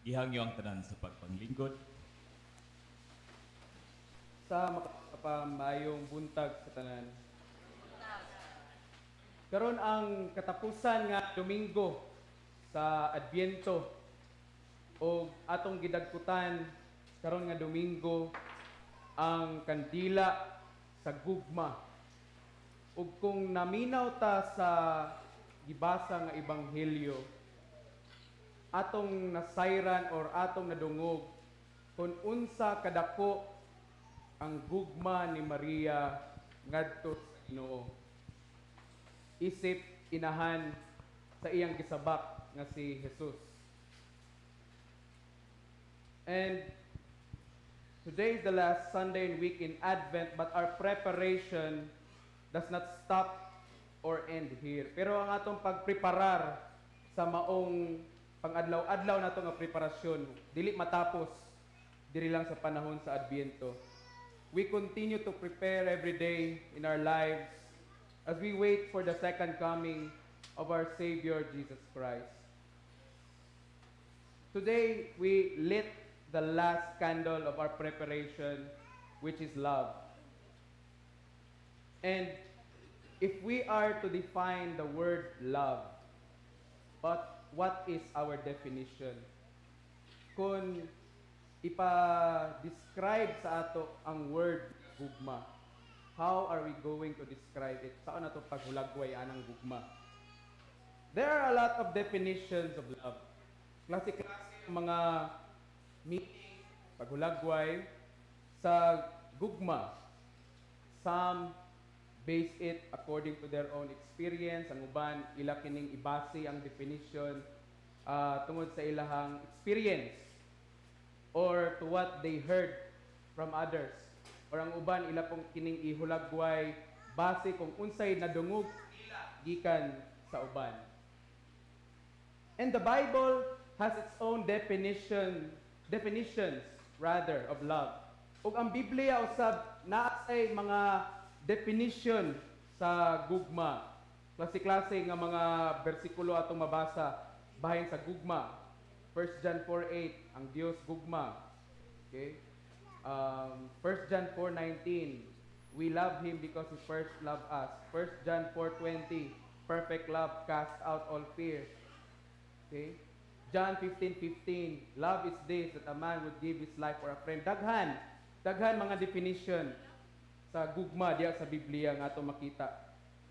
Gihangyo ang tanan sa pagpanglingkod. Sa makapamayong buntag sa tanan. Karon ang katapusan nga Domingo sa Adbyento o atong gidagkutan karon nga Domingo ang kandila sa gugma. Ug kung naminaw ta sa gibasa nga ebanghelyo, atong nasayran or atong nadungog kung unsa kadako ang gugma ni Maria ngadto sa Ginoo. Isip inahan sa iyang gisabak nga si Jesus. And today is the last Sunday and week in Advent, but our preparation does not stop or end here. Pero ang atong pagpreparar sa maong pang-adlaw-adlaw nato nga preparasyon dili matapos diri lang sa panahon sa Adbyento. We continue to prepare every day in our lives as we wait for the second coming of our Savior Jesus Christ. Today we lit the last candle of our preparation, which is love. And if we are to define the word love, but what is our definition? Kung ipa-describe sa ato ang word gugma, how are we going to describe it? Saan nato paghulagway anang gugma? There are a lot of definitions of love. Klase-klase mga meaning, paghulagway sa gugma. Some base it according to their own experience. Ang uban, ila kining ibase ang definition tungod sa ilahang experience or to what they heard from others. Or ang uban, ila pong kining ihulagway base kung unsay nadungog gikan sa uban. And the Bible has its own definitions of love. Ug ang Biblia usab naa say mga definition sa gugma. Klase-klase nga mga bersikulo atong mabasa bahin sa gugma. 1 John 4:8 ang Dios gugma. Okay? 1 John 4:19, we love Him because He first loved us. 1 John 4:20, perfect love casts out all fear. Okay? John 15:15, love is this, that a man would give his life for a friend. Daghan mga definition sa gugma diya sa Biblia nga ato makita.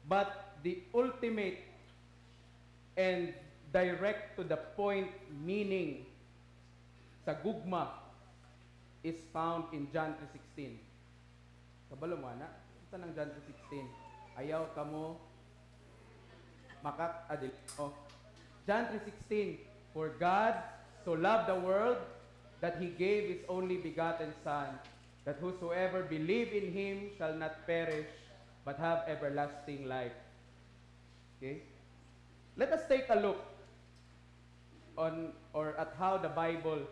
But the ultimate and direct to the point meaning sa gugma is found in John 3:16. Kabalo mo ana? Ito ng John 3:16. Ayaw kamo adil. John 3:16. For God so loved the world that He gave His only begotten Son, that whosoever believe in Him shall not perish, but have everlasting life. Okay? Let us take a look on or at how the Bible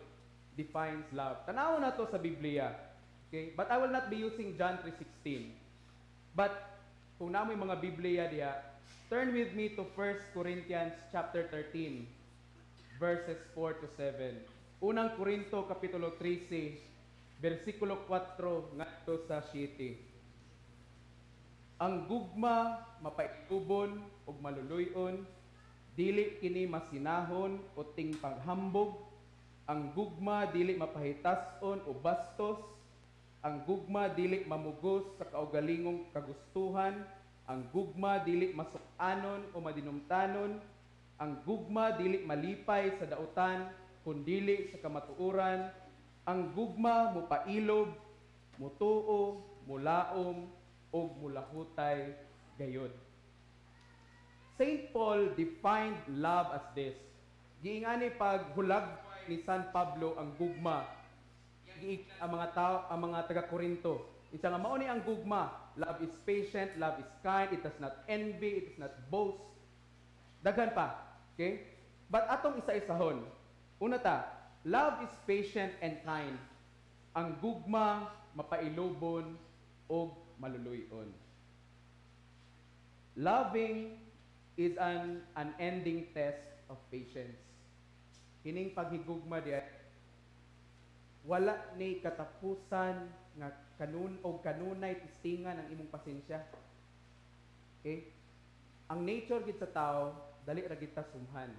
defines love. Tanaw na to sa Biblia. Okay? But I will not be using John 3:16. But kung namoy mga Biblia diya, turn with me to 1 Corinthians chapter 13, verses 4 to 7. Unang Korinto kapitulo 13, versikulo 4 ngadto sa 7. Ang gugma mapaigubon ug maluluyon, dili kini masinahon o ting paghambog. Ang gugma dili mapahitason o bastos. Ang gugma dili mamugos sa kaugalingong kagustuhan. Ang gugma dili masukanon o madinumtanon. Ang gugma dili malipay sa dautan, kundili sa kamatuoran. Ang gugma mupailob, mutuo, mulaom, o mulahutay gayod. Saint Paul defined love as this. Giingani paghulag ni San Pablo ang gugma. Ang mga tao, ang mga taga-Korinto. Isa nga mao ni ang gugma. Love is patient, love is kind, it does not envy, it does not boast. Daghan pa. Okay? But atong isa-isahon. Una ta, love is patient and kind. Ang gugma mapailobon o maluluyon. Loving is an unending test of patience. kining paghigugma di wala ni katapusan nga kanunay tistingan ang imong pasensya. Okay? Ang nature gid sa tao, dali ra gid ta sumhan,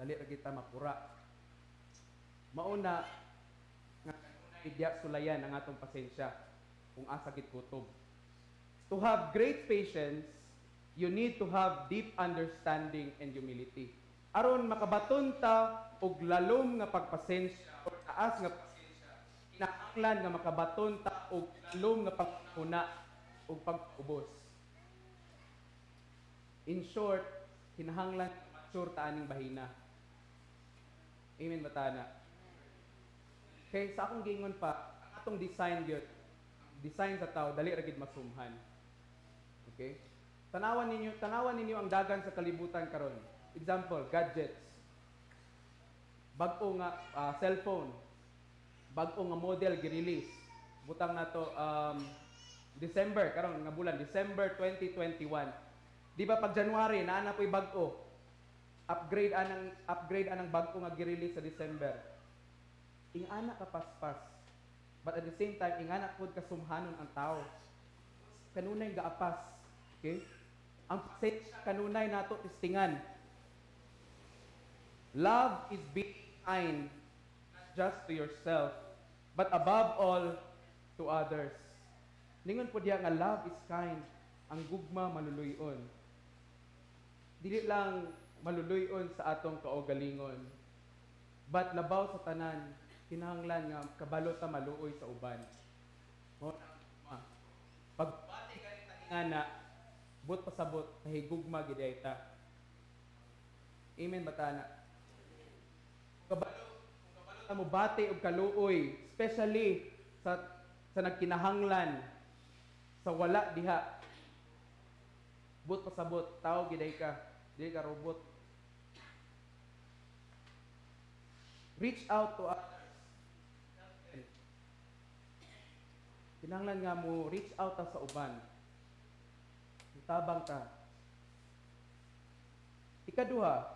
dali ra gid ta mapura. Mauna nga kanunay diya sulayan ang atong pasensya kung asa gid kutob. To have great patience, you need to have deep understanding and humility. Aron makabaton ta og lalom nga pagpasensya o taas nga pasensya, kinahanglan nga makabaton ta og lalom nga pagpuna og pagubos. In short, kinahanglan mature ta aning bahina. Amen ba tana? Kay sa akong gingon pa, ang atong design sa tao dali ra gid masumhan. Okay? Tanawan ninyo ang dagan sa kalibutan karon. Example, gadgets. Bag-o nga cellphone. Bag-o nga model gi-release. Butang nato December karon nga bulan, December 2021. Di ba pag January naa po'y bag-o. Upgrade anang bag-o nga gi-release sa December. Ingana ka paspas. But at the same time ingana pud kasumhanon ang tao. Kanunay gaapas. Okay? Ang pasensya kanunay nato tistingan. Love is being kind, not just to yourself, but above all, to others. Ningon po diya nga love is kind, ang gugma maluluyon. Dili lang maluluyon sa atong kaugalingon, but labaw sa tanan, kinahanglan nga kabalo ta maluoy sa uban. Pagbati ka ni tangingana, but pasabot, nahigugma gid ta. Amen ba tana? Kabalo ta mo bati og kaluoy, especially sa nagkinahanglan sa wala diha. But pasabot, tao giday ka, dili ka robot. Reach out to others. Kinahanglan nga mo reach out ta sa uban. Tabang ka. Ikaduha,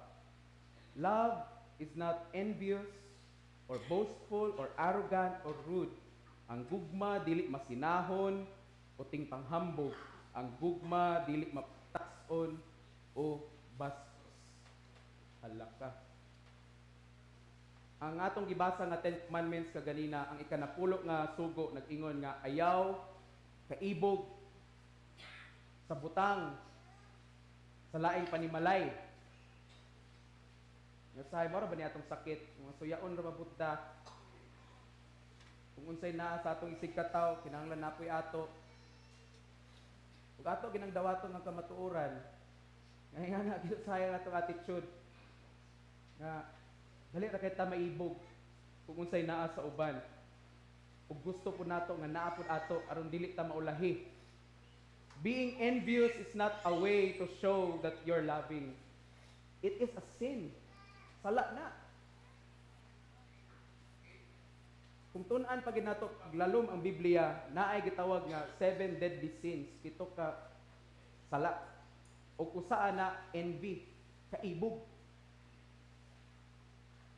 love is not envious or boastful or arrogant or rude. Ang gugma dili masinahon o ting panghambog. Ang gugma dili maptason o bastos. Halaka. Ang atong gibasa nga 10 Commandments kaganina, ang ikanapulo nga sugo nag-ingon nga ayaw, kaibog, sa butang, sa laing panimalay. Ngasahay mo ra ba ni atong sakit? Mga suyaon ra mabutta. Kung unsay naa sa atong isig kataw, kinahanglan napoy ato. Ug ato ginang dawaton ng kamatuoran. Ngayon na gid sayang atong attitude. Nga dali ra kay ta maibog kung unsay naa sa uban. Ug gusto po nato nga naa pud ato aron dili ta maulahi. Being envious is not a way to show that you're loving. It is a sin. Sala na. Kung tun-an pag nato paglalom ang Biblia, naay gitawag nga 7 deadly sins. Pito ka sala. O usaa na envy, kaibog.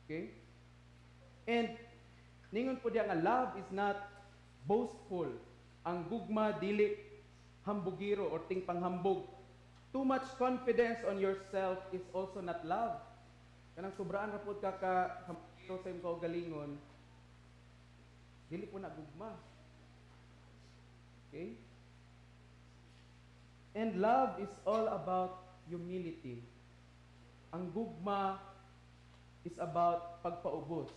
Okay? And ningon po diya nga love is not boastful. Ang gugma dili hambugiro or ting panghambog. Too much confidence on yourself is also not love. Kanang sobraan ra pud ka hambugiro sa imong kaugalingon, dili po na gugma. Okay? And love is all about humility. Ang gugma is about pagpaubos.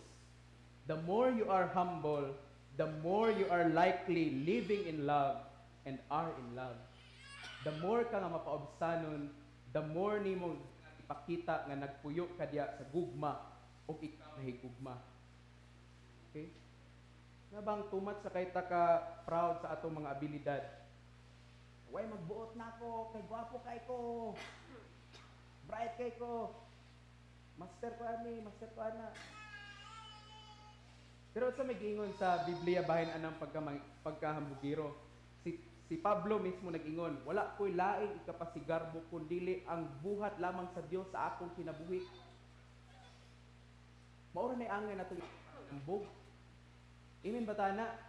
The more you are humble, the more you are likely living in love and are in love. The more ka nga mapaobsanon, the more nimo ipakita nga nagpuyo ka diya sa gugma o ikaw nahigugma. Okay? Nga bang tumat sa kay ta ka proud sa atong mga abilidad? Way magbuot na ako, kay gwapo kay ko. Bright kay ko. Master ko ana. Pero sa may gingon sa Biblia bahin anang pagkahambugiro. Si Pablo mismo nag-ingon, wala ko'y laing ikapasigarbo kundili ang buhat lamang sa Dios sa akong kinabuhi. Maura na angay nato hinambog. Amen ba tana?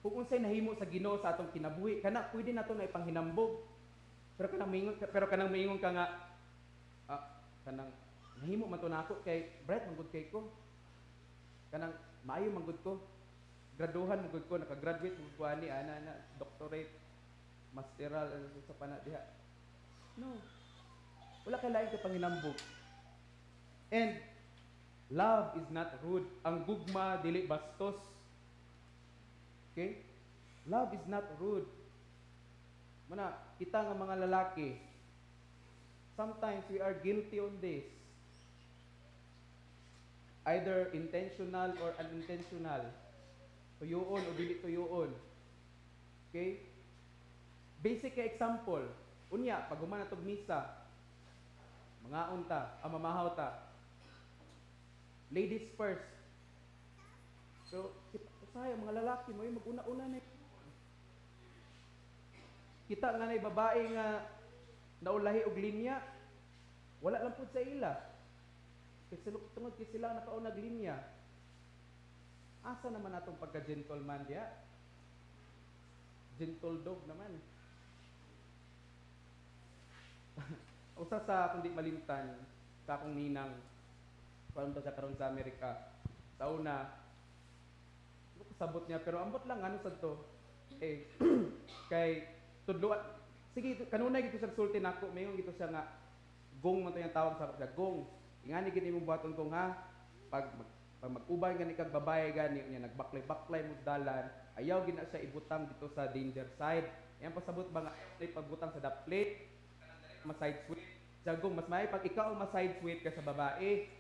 Kung unsay nahimo sa Ginoo sa atong kinabuhi, kana pwede nato na ipanghinambog. Pero kanang maingon ka nga kanang nahimo man to nako kay bright man gud kay ko. Kanang maayo man gud ko. Graduhan man gud ko, naka-graduate man ko ani ana doctorate, masteral sa pana diha. No. Wala kay lain ka panghinambog. And love is not rude. Ang gugma dili bastos. Okay? Love is not rude. Muna, kita nga mga lalaki, sometimes we are guilty on this. Either intentional or unintentional. Tuyoon o dili tuyoon. Okay? Basic ka example. Unya, pag humana tog misa, mga unta, mamahaw ta. Ladies first. So, sayang, mga lalaki mo yung mag-una-una na. Kita nga na babae nga naulahi og linya, wala lang po sa ila. Kasi tungod kay sila nakaunag linya. Asa naman atong pagka-gentleman diya? Gentle dog naman. Usa sa kundi malimtan, sa akong ninang, paano siya karon sa Amerika. Sa una, sabot niya, pero ambot lang, ano sa to? Eh, kay, tudluan, sige, kanunay gito siya sulti nako, mayroon gito siya nga, gong man to yung tawag sa siya, gong, ingani gini mong buhaton kong ha, pag mag-ubay gani kag babae gani, niya nagbaklay-baklay mo dalan, ayaw gina siya ibutang dito sa danger side. Yan pasabot ba nga, pagbutang sa the plate, ma-side sweep. Jagong, mas may pag ikaw ma-side sweep ka sa babae,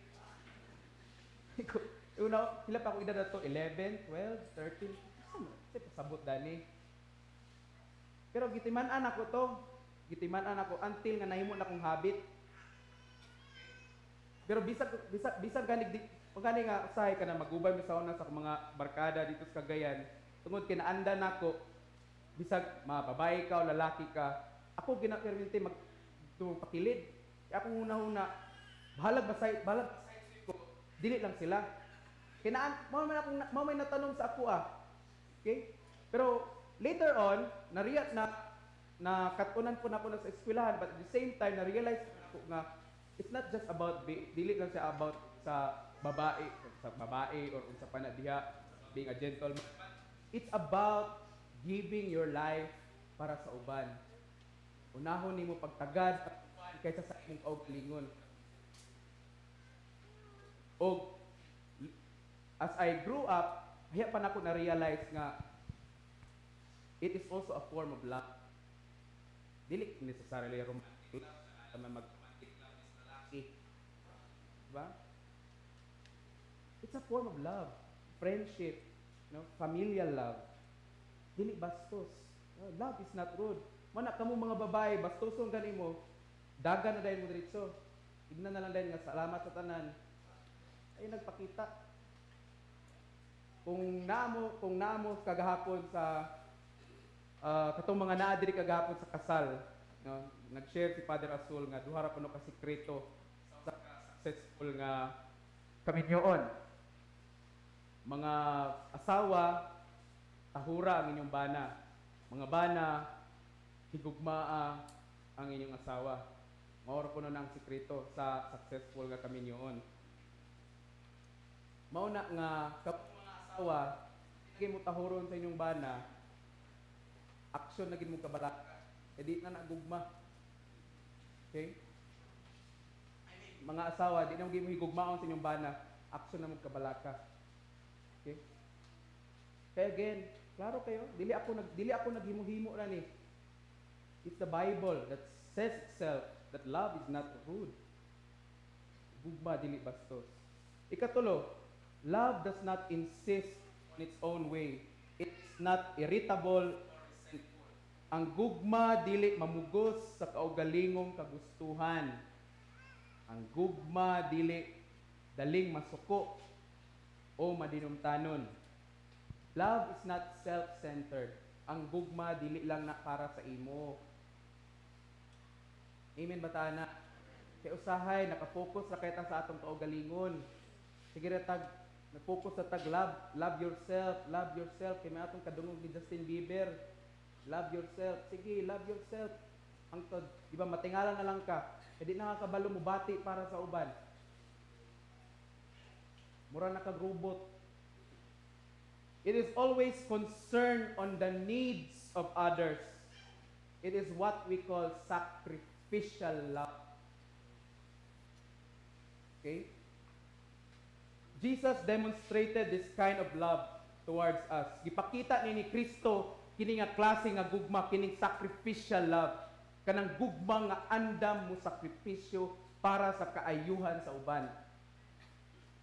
una, sila pa ako edad na to, 11, 12, 13. Kasi pasabot dani. Pero gitiman-an ako to. Gitiman-an ako until nga nahimo na akong habit. Pero bisag gani nga usahay ka na magubay mo sa una sa mga barkada dito sa Cagayan. Tungod kay naanda nako, bisag mababae ka o lalaki ka, ako ginapermente magpakilid. Kaya akong una-una, bahalag ko, dili lang sila. Kinaan, mo may natanong sa ako Okay? Pero later on, nariyat na katunan ko na sa eskwelahan, but at the same time, na-realize ko nga, it's not just about, dili lang siya about sa babae or sa panadiha, being a gentleman. It's about giving your life para sa uban. Unahon nimo pagtagad at kaysa sa imong kaugalingon. O as I grew up, hiya pa nako na-realize nga it is also a form of love. Dili necessarily romantic love, mag-romantic love is lalaki. Diba? It's a form of love, friendship, familial love. Dili bastos. Love is not rude. Mana kamo mga babae, bastoson gani mo, dagan na dayon mo diretso. Tignan na lang dayon nga salamat sa tanan. Ay nagpakita. Kung naamo kagahapon sa katong mga naa diri kagahapon sa kasal, nag-share si Father Azul nga duha ra kuno ka sekreto sa successful nga kaminyoon. Mga asawa, tahura ang inyong bana. Mga bana, higugmaa ang inyong asawa. Mao kuno nang sekreto sa successful nga kaminyoon. Mao na nga asawa, sige mo tahuron sa inyong bana, aksyon na gid mo kabalaka. Di na nagugma. Okay? Mga asawa, di na mo higugmaon sa inyong bana, aksyon na mo kabalaka. Okay? Kaya again, klaro kayo, dili ako naghimo-himo ra ni. It's the Bible that says itself that love is not rude. Gugma dili bastos. Ikatulo, love does not insist on its own way. It's not irritable or resentful. Ang gugma dili mamugos sa kaugalingong kagustuhan. Ang gugma dili daling masuko o madinumtanon. Love is not self-centered. Ang gugma dili lang na para sa imo. Amen ba tana? Kay usahay nakafocus ra kay ta sa atong kaugalingon. Sige ra tag na-focus sa tag love yourself kay may atong kadungog ni Justin Bieber. Love yourself. Sige, love yourself. Ang tod, di ba matingalan na lang ka. Hindi nakakabalo mo bati para sa uban. Mura na kag-robot. It is always concerned on the needs of others. It is what we call sacrificial love. Okay? Jesus demonstrated this kind of love towards us. Gipakita ni Kristo kini nga klase nga gugma, kining sacrificial love. Kanang gugma nga andam mo sakripisyo para sa kaayuhan sa uban.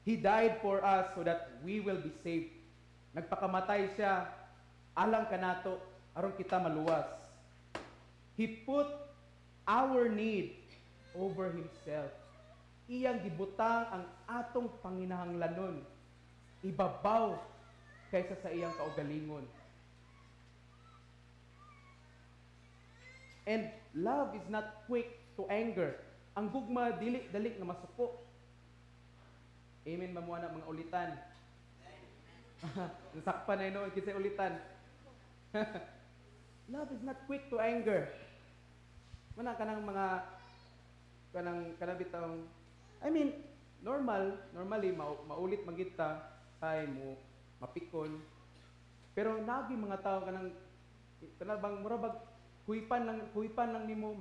He died for us so that we will be saved. Nagpakamatay siya alang kanato aron kita maluwas. He put our need over himself. Iyang gibutang ang atong panginahanglanon ibabaw kaysa sa iyang kaugalingon. And love is not quick to anger. Ang gugma dili-dali nga masuko. Amen ba mo na mga ulitan? Nasakpan na ino kisay ulitan. Love is not quick to anger. Mana kanang mga kanang bitang normally maulit magita tay mo mapikon. Pero nagi mga tao kanang bang murabag huipan lang nimo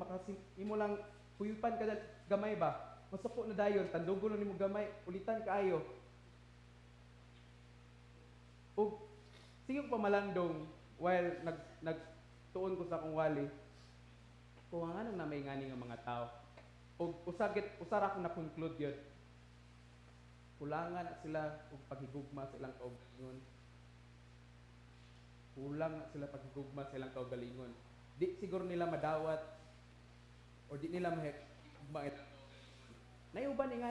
imo lang huipan kada gamay ba? Masuko na dayon tandugo na nimo gamay ulitan kaayo. Og sige ko pamalandong while nagtuon ko sa akong wali. Kuwangan na may ngani nga mga tao. Og usara ko na conclude yun. Kulangan na sila og paghigugma sa ilang kaugalingon. Kulang na sila paghigugma sa ilang kaugalingon. Di siguro nila madawat or di nila mahigugma ilang kaugalingon. Naiuban nga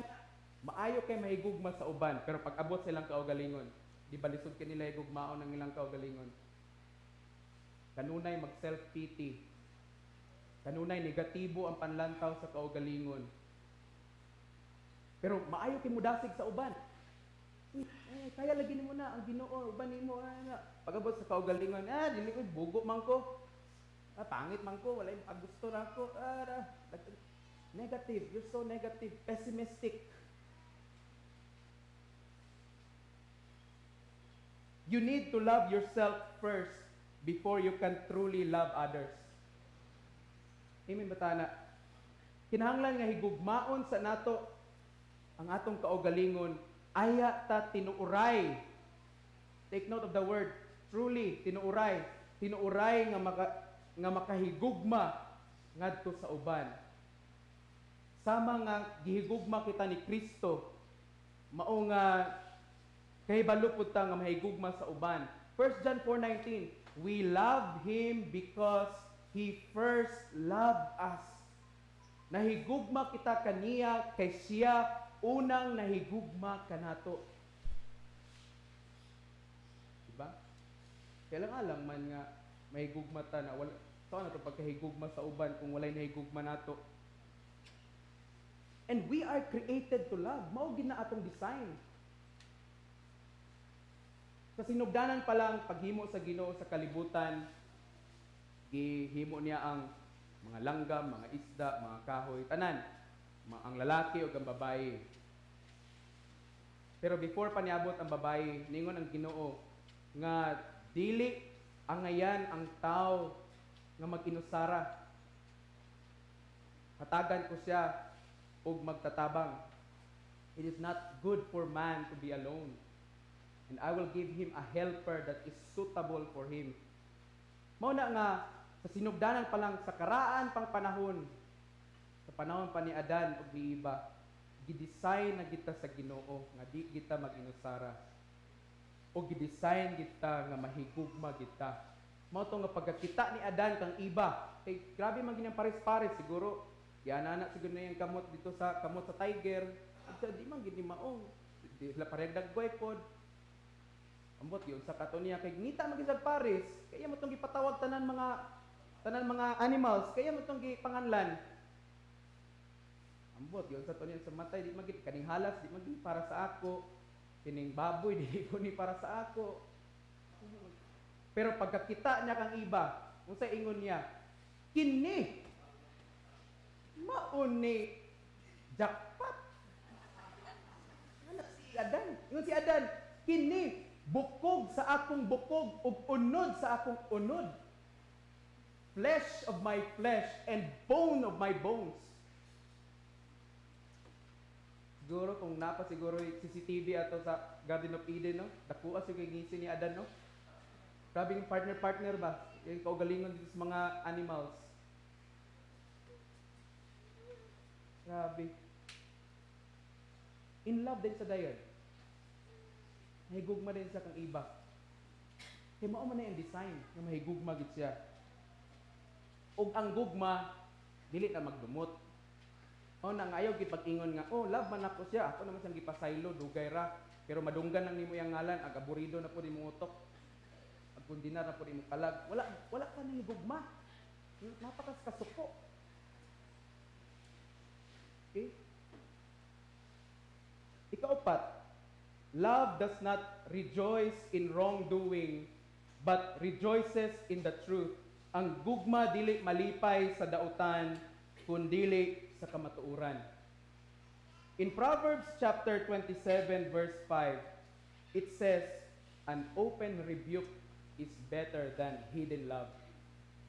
maayo kay mahigugma sa uban pero pag abot sa ilang kaugalingon, di balisod ka nila higugmaon ng ilang kaugalingon. Kanunay mag self-pity. Kanunay negatibo ang panlantaw sa kaugalingon. Pero maayo kay mudasig sa uban. Kaya lagi nimo na ang Ginoo uban nimo pag-abot sa kaugalingon, dili ko bugo man ko. Pangit man ko, wala yung gusto na ako. Negative, you're so negative, pessimistic. You need to love yourself first before you can truly love others. Amen batana. Kinahanglan nga higugmaon sa nato ang atong kaugalingon aya ta tinuuray. Take note of the word truly, tinuuray. Tinuuray nga makahigugma ngadto sa uban. Sama nga gihigugma kita ni Kristo mao nga kahibalo pud ta nga mahigugma sa uban. 1 John 4:19, we love him because he first loved us. Nahigugma kita kaniya kay siya unang nahigugma kanato. Diba? Kailang alam man nga mahigugma ta na wala saan nato pagkahigugma sa uban kung walay nahigugma nato. And we are created to love. Mao gid na atong design. Sa sinugdanan pa lang paghimo sa Ginoo sa kalibutan, gihimo niya ang mga langgam, mga isda, mga kahoy, tanan, ang lalaki o ang babae. Pero before pa niabot ang babae, ningon ang Ginoo nga dili ang ngayan ang tao nga mag-inusara. Hatagan ko siya og magtatabang. It is not good for man to be alone. And I will give him a helper that is suitable for him. Mao na nga sa sinugdanan pa lang sa karaan pang panahon, sa panahon pa ni Adan ug ni Eva, gidesign na kita sa Ginoo nga di kita mag-inusara. O gidesign kita nga mahigugma kita. Mao to nga pagkakita ni Adan kang Eva, kay grabe man ginyang pares-pares siguro. Giana siguro na yung kamot dito sa kamot sa tiger. At di man gid ni maong. Di sila parehag daggoy pod. Ambot yun sa kato niya kay ngita magisag pares, kaya mo tong gipatawag tanan mga animals, kaya mo tong gipanganlan. Ambot yun sa to niya sa matay di magid kaning halas di magid para sa ako. kining baboy dili ko ni para sa ako. Pero pagkakita niya kang iba, unsa ingon niya? Kini maun ni jackpot. Ano si Adan? Ingon si Adan, kini bukog sa akong bukog ug unod sa akong unod. Flesh of my flesh and bone of my bones. Siguro kung napa siguro yung CCTV ato sa Garden of Eden, no? Dakuha siguro yung ngisi ni Adan, no? Grabe yung partner-partner ba? Yung kaugalingon dito sa mga animals. Grabe. In love din sa dayon. Mahigugma din sa kang iba. Kaya mao man na yung design na mahigugma gid siya. Ug ang gugma, dili na magdumot. O nang ayaw gid pag-ingon nga, oh, love man ako siya. Ako naman siyang gipasaylo, dugay ra. Pero madunggan lang nimo yang ngalan, ag aburido na po di mo utok. Ag kundinar na po di mo kalag. Wala ka nang gugma. Napakas kasuko. Okay? Ikaapat, love does not rejoice in wrongdoing, but rejoices in the truth. Ang gugma dili malipay sa dautan, kundili sa kamatuuran. In Proverbs chapter 27 verse 5, it says, an open rebuke is better than hidden love.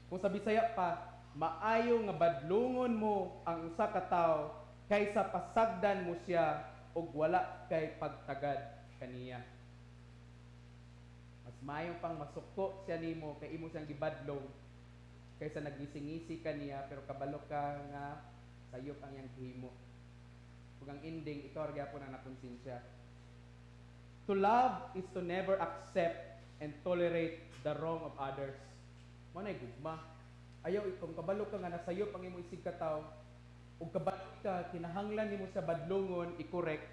Kung sa Bisaya pa, maayo nga badlungon mo ang usa ka tawo kaysa pasagdan mo siya ug wala kay pagtagad kaniya. Mas maayo pang masuko siya nimo kay imo siyang gibadlong kaysa nagngisi-ngisi kaniya pero kabalo ka nga sayop ang iyang gihimo. Ug ang ending ikaw ra gyapon ang nakonsensya. To love is to never accept and tolerate the wrong of others. Mo nay gugma. Ayaw ikong kabalo ka nga nasayop ang imong isig ka tawo ug kabalo ka kinahanglan nimo sa badlongon i-correct.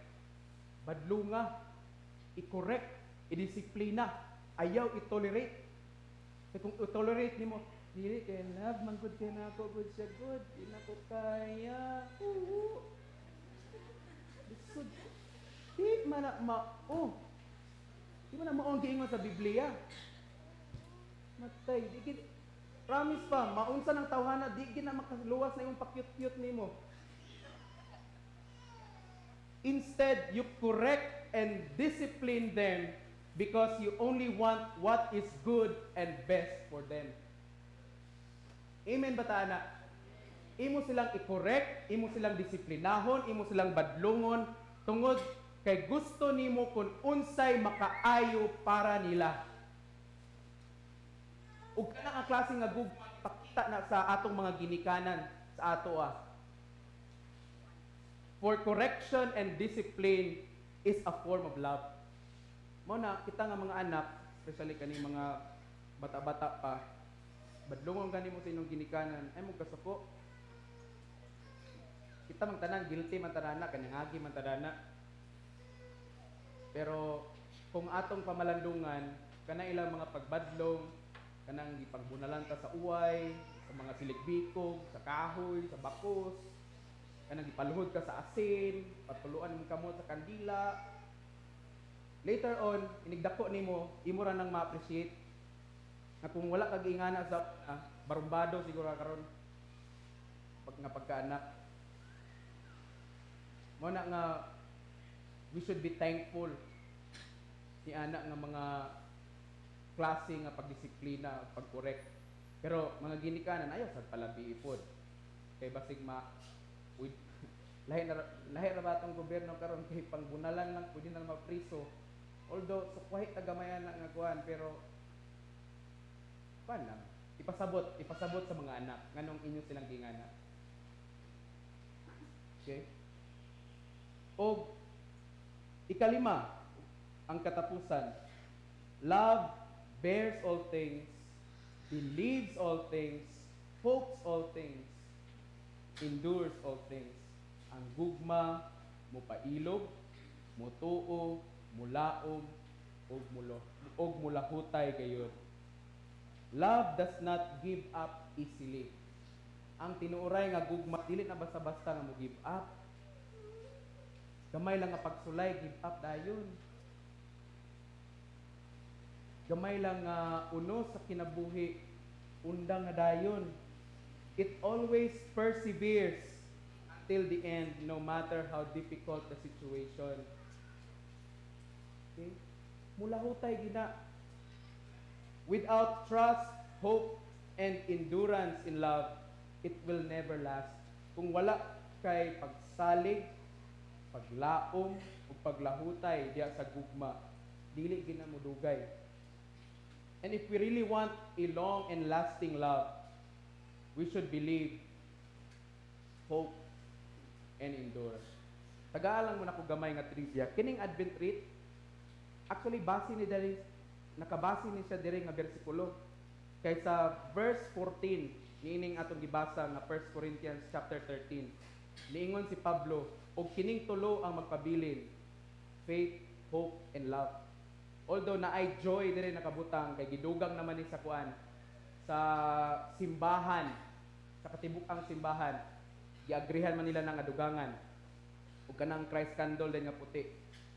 Badlunga, i-correct, i-disiplina. Ayaw i-tolerate. Kaya kung i-tolerate nimo, dili kay love man gud kay nako gud siya good, di na ko kaya. Bisud. Di man na Di man na maong giingon sa Biblia. Matay, di gid promise pa, maunsa ng tawhana, di gid na makaluwas na imong pakyut-kyut nimo. Instead, you correct and discipline them because you only want what is good and best for them. Amen ba ta, anak? Imo silang i-correct, imo silang disiplinahon, imo silang badlungon, tungod kay gusto nimo kung unsay makaayo para nila. Ug kana ang klase nga gugma pakita na sa atong mga ginikanan sa ato For correction and discipline is a form of love. Mao na kita nga mga anak, especially kani mga bata-bata pa, badlungon kanimo sa inyong ginikanan, ay mong kasuko. Kita man tanan guilty man tanana, kanangagi man tanana. Pero kung atong pamalandungan, kana ilang mga pagbadlong, kanang gipagbunalan ta sa uway, sa mga siligbikog, sa kahoy, sa bakos, kanang gipaluhod ka sa asin, patuluan mo kamot sa kandila. Later on, inigdako nimo, imo ra nang ma-appreciate. Na kung wala kag ingana sa barumbado siguro karon pagkaanak. Mo na nga we should be thankful ni anak nga mga klase nga pagdisiplina, pagkorek. Pero mga ginikanan ayaw sa palabi ipod. Kay basig lahi ra ba atong gobyerno karon kay pangbunalan lang pwede na mapriso. Although sukwahit tagamayan na nga kuan pero lang ipasabot sa mga anak nganong inyo silang gingana. Okay? O ikalima ang katapusan. Love bears all things, believes all things, hopes all things, endures all things. Ang gugma, mupailog, mutuo, mulaom, og mulahutay gayon. Love does not give up easily. Ang tinuoray nga gugma, dili na basta-basta nga mo give up. Gamay lang nga pagsulay, give up dayon. gamay lang nga uno sa kinabuhi, undang nga dayon. It always perseveres until the end, no matter how difficult the situation. Okay? Mula hutay gina. Without trust, hope, and endurance in love, it will never last. Kung wala kay pagsalig, paglaom, o paglahutay diya sa gugma, dili gina mo dugay. And if we really want a long and lasting love, we should believe, hope, and endure. Tagaalang mo na ko gamay nga trivia. Kining Advent wreath, actually base ni dali, nakabase ni siya diri nga bersikulo. Kay sa verse 14, niining atong gibasa nga 1 Corinthians chapter 13. Niingon si Pablo, og kining tulo ang magpabilin, faith, hope, and love. Although na ay joy diri nakabutang kay gidugang naman ni sa kuan sa simbahan, sa katibuk-ang simbahan, giagrihan man nila nang adugangan ug kanang Christ candle din nga puti.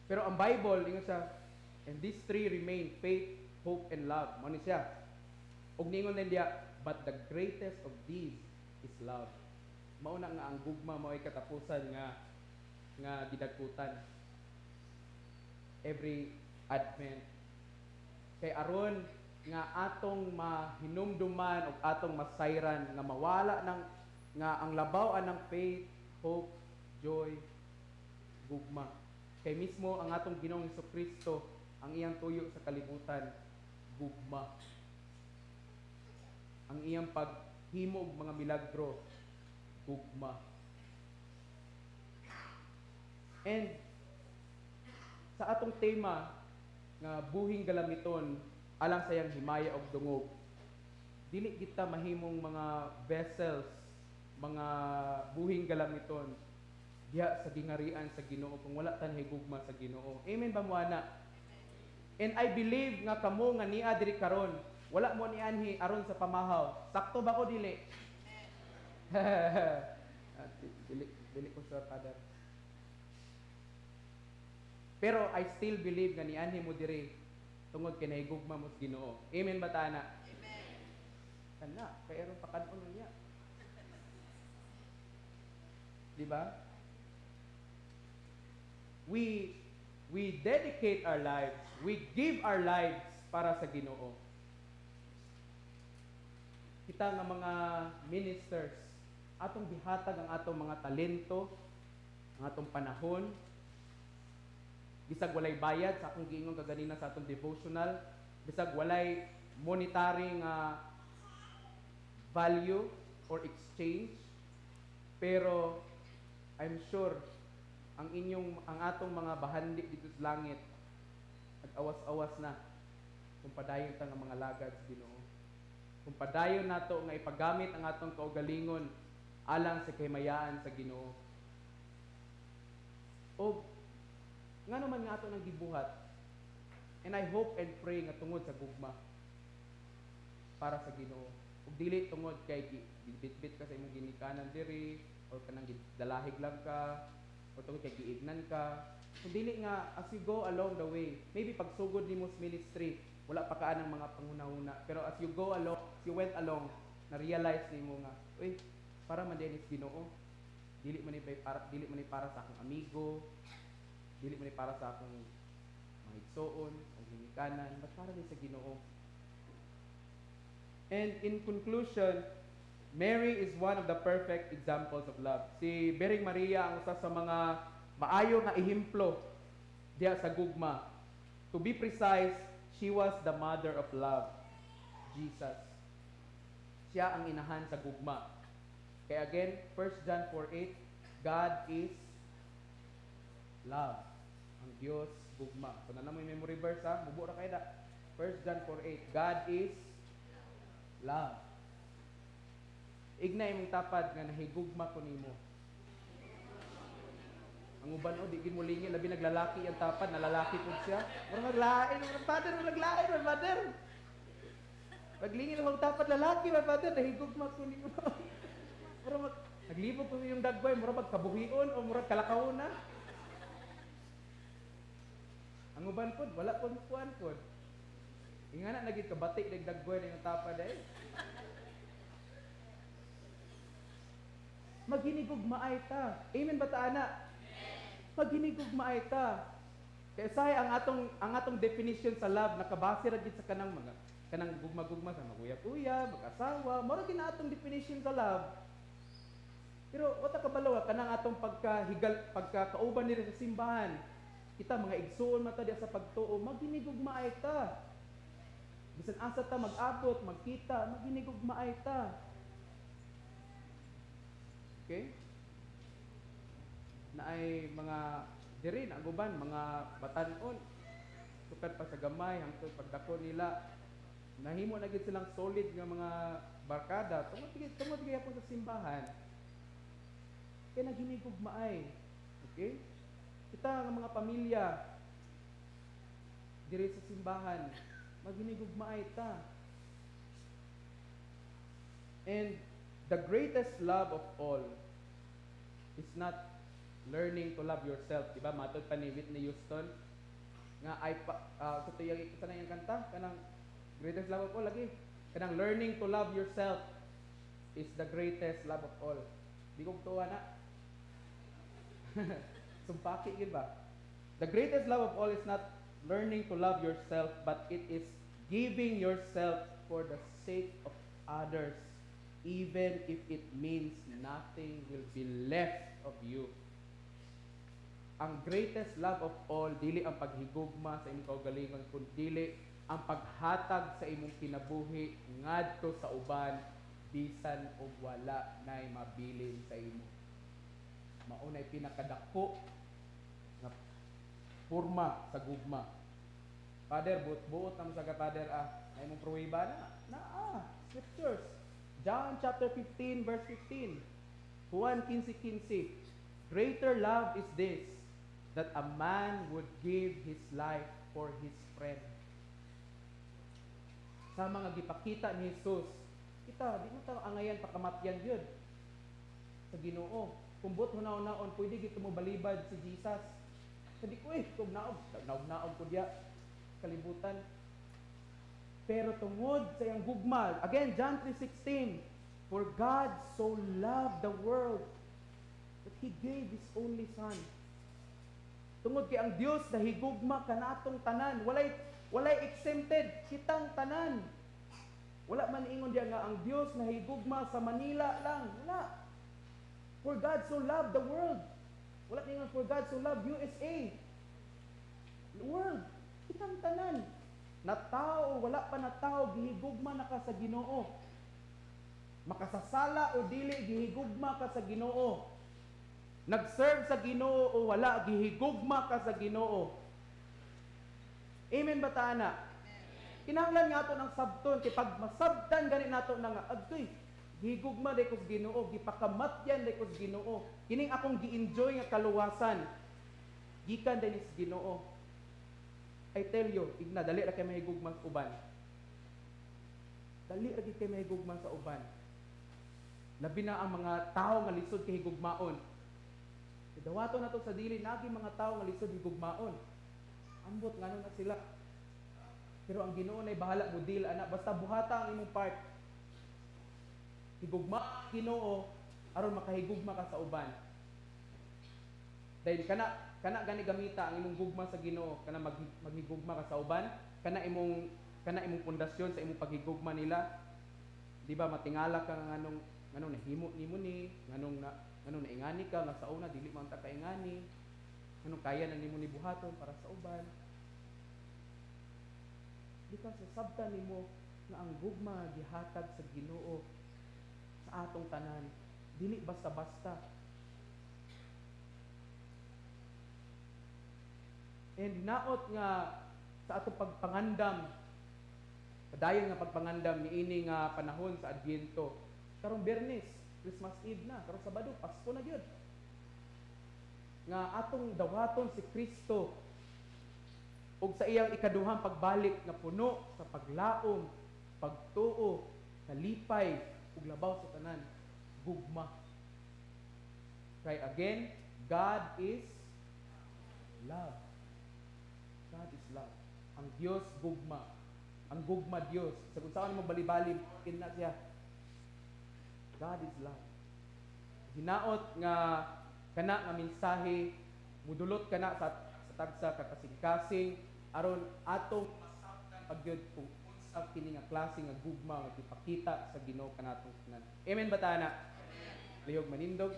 Pero ang Bible ingon sa and these three remain, faith, hope, and love. Mao ni siya. Ug ningon din diya, but the greatest of these is love. Mao na nga ang gugma mao ay katapusan nga gidagkutan every Advent. Kay aron nga atong mahinumduman o atong masayran nga mawala ng nga ang labaw ng faith, hope, joy, gugma. Kay mismo ang atong Ginoong Hesukristo ang iyang tuyo sa kalibutan, gugma. Ang iyang paghimog mga milagro, gugma. And sa atong tema nga buhing galamiton alang sa iyang himaya og dungog, dili kita mahimong mga vessels, mga buhing galamiton diha sa gingarian sa Ginoo kung wala tan higugma sa Ginoo. Amen ba mo ana? And I believe nga kamo nga niya diri karon, wala mo ni anhi aron sa pamahaw. Sakto ba ko dili? dili ko sure, Father. Pero I still believe nga nianhi mo diri tungod kay nahigugma mo sa Ginoo. Amen ba ta na? Amen. Kana, kay aron pakanon niya. Di ba? We dedicate our lives, we give our lives para sa Ginoo. Kita nga mga ministers, atong bihatag ang atong mga talento, ang atong panahon, bisag walay bayad sa akong giingon kaganina sa atong devotional, bisag walay monetary nga value or exchange, pero I'm sure ang atong mga bahandi dito sa langit nag-awas-awas na kung padayon ta nga mga lagad sa Ginoo, kung padayon nato nga ipagamit ang atong kaugalingon alang sa kahimayaan sa Ginoo. O nga naman nga ato nang gibuhat. And I hope and pray nga tungod sa gugma para sa Ginoo. Ug dili tungod kay bitbit ka sa imong ginikanan diri or kanang dalahig lang ka o tungod kay giignan ka. Kung dili nga as you go along the way, maybe pagsugod nimo sa ministry, wala pa kaanang mga panghuna-huna, pero as you go along, as you went along, na-realize nimo nga, uy, para man din is Ginoo. Dili man ni para sa akong amigo, dili man para sa akong mga igsoon o ginikanan, but para din sa Ginoo. And in conclusion, Mary is one of the perfect examples of love. Si Bering Maria ang usa sa mga maayo nga ehemplo diya sa gugma. To be precise, she was the mother of love, Jesus. Siya ang inahan sa gugma. Kaya again, 1 John 4:8, God is love. Ang Diyos gugma. So na mo yung memory verse ha, mubo ra kay da. 1 John 4:8, God is love. Ignay mong tapad nga nahigugma ko nimo. Ang uban o di gid mo lingi labi naglalaki ang tapad, nalalaki pud siya. Murag naglain, murag father, murag Paglingi lang tapad lalaki, father, nahigugma ko nimo. Murag naglibog ko yung dagway, murag magkabuhion o murag kalakawon na. Ang uban pod wala pud kuan pod. Ingana na gid kabatik dagdaggoy na yung tapa day. Maghinigugmaay ta. Amen ba ta ana? Maghinigugmaay ta. Kaya say ang atong definition sa love nakabase ra gid sa kanang gugma-gugma sa maguya-kuya, mag-asawa, mao ra gid na atong definition sa love. Pero wata kabalo kanang atong pagkakauban nila sa simbahan. Kita mga igsoon man ta diya sa pagtuo, maghinigugmaay ta. Bisan asa ta mag-abot, magkita, maghinigugmaay ta. Okay? Na ay mga diri na guban mga batan-on sukad pa sa gamay hangtod pagdako nila nahimo na gid silang solid nga mga barkada tungod gyapon sa simbahan kay naghinigugmaay. Okay? Kita nga mga pamilya diri sa simbahan maghinigugmaay ta. And the greatest love of all is not learning to love yourself. Diba? Matod pa ni Whitney Houston nga ay sa tuyang sana yung kanta kanang greatest love of all lagi. Kanang learning to love yourself is the greatest love of all. Di ko tuwa na. Sumpaki gid ba? The greatest love of all is not learning to love yourself, but it is giving yourself for the sake of others, even if it means nothing will be left of you. Ang greatest love of all, dili ang paghigugma sa imong kaugalingon, kundi ang paghatag sa imong kinabuhi ngadto sa uban bisan og wala nay mabilin sa imo. Maunay pinakadako nga porma sa gugma. Father, buot nang sa Father na imong pruweba na scriptures. John chapter 15 verse 15. Juan 15:15. Greater love is this, that a man would give his life for his friend. Sa mga gipakita ni Jesus, kita di mo ta angayan pakamatyan gyud sa Ginoo. Kumbot hunaw-naon pwede gid mo balibad si Jesus. Sabi ko kung naog ko diya kalibutan. Pero tungod sa iyang gugma, again John 3:16, for God so loved the world that He gave His only Son. Tungod kay ang Dios nahigugma kanatong tanan, walay exempted, kitang tanan. Wala man ingon diya nga ang Dios nahigugma sa Manila lang, wala. For God so loved the world. Wala ingon for God so loved USA. The world, kitang tanan. Na tao, wala pa na tao, gihigugma na ka sa Ginoo. Makasasala o dili, gihigugma ka sa Ginoo. Nag-serve sa Ginoo o wala, gihigugma ka sa Ginoo. Amen ba taana? Kinahanglan nga ito ng sabton, kay pag masabtan ganit nato na nga, agtoy, gihigugma day ko sa Ginoo, gipakamatyan day ko sa Ginoo. Kining akong gi-enjoy nga kaluwasan, gikan din sa Ginoo. I tell you, igna, dali ra kay mahigugma sa uban. Dali ra kay mahigugma sa uban. Labi na ang mga tao nga lisod kay higugmaon. Dawato na to sa dili, nagi mga tao nga lisod higugmaon. Ambot ngano na sila. Pero ang Ginoo nay bahala mo dil ana, basta buhata ang imong part. Higugma Ginoo aron makahigugma ka sa uban. Dahil kana gani gamita ang imong gugma sa Ginoo, kana maghigugma ka sa uban, kana imong pundasyon sa imong paghigugma nila. Di ba matingala ka nganong nahimo nimo ni, nganong naingani ka nga sa una dili man ta kaingani. Nganong kaya na nimo ni buhaton para sa uban. Di ka sabta nimo nga ang gugma gihatag sa Ginoo sa atong tanan, dili basta-basta. And naot nga sa atong pagpangandam, padayon nga pagpangandam niini nga panahon sa Adbyento. Karong Biyernes, Christmas Eve na, karong Sabado, Pasko na gyud. Nga atong dawaton si Kristo ug sa iyang ikaduhang pagbalik nga puno sa paglaom, pagtuo, kalipay ug labaw sa tanan, gugma. Try again, God is love. God is love. Ang Dios gugma. Ang gugma Dios. Sa kung saan mo bali-bali, na siya. God is love. Hinaot nga kana nga mensahe mudulot kana sa tagsa ka kasing-kasing aron atong masabtan pagyud kung unsa kini nga klase nga gugma nga ipakita sa Ginoo kanatong tanan. Amen ba ta na? Lihog manindog.